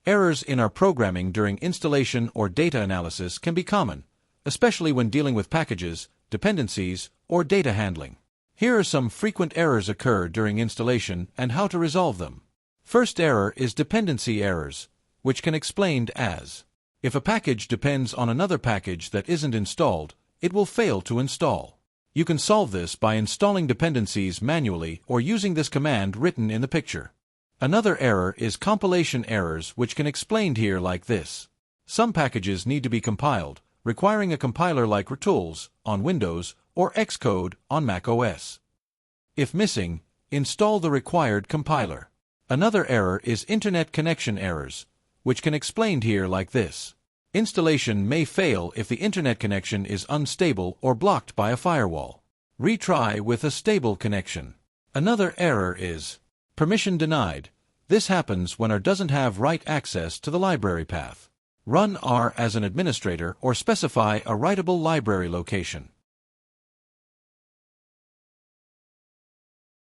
Errors in our programming during installation or data analysis can be common, especially when dealing with packages, dependencies, or data handling. Here are some frequent errors occur during installation and how to resolve them. First error is dependency errors, which can be explained as: if a package depends on another package that isn't installed, it will fail to install. You can solve this by installing dependencies manually or using this command written in the picture. Another error is compilation errors, which can be explained here like this. Some packages need to be compiled, requiring a compiler like Rtools on Windows or Xcode on Mac OS. If missing, install the required compiler. Another error is internet connection errors, which can be explained here like this. Installation may fail if the internet connection is unstable or blocked by a firewall. Retry with a stable connection. Another error is permission denied. This happens when R doesn't have write access to the library path. Run R as an administrator or specify a writable library location.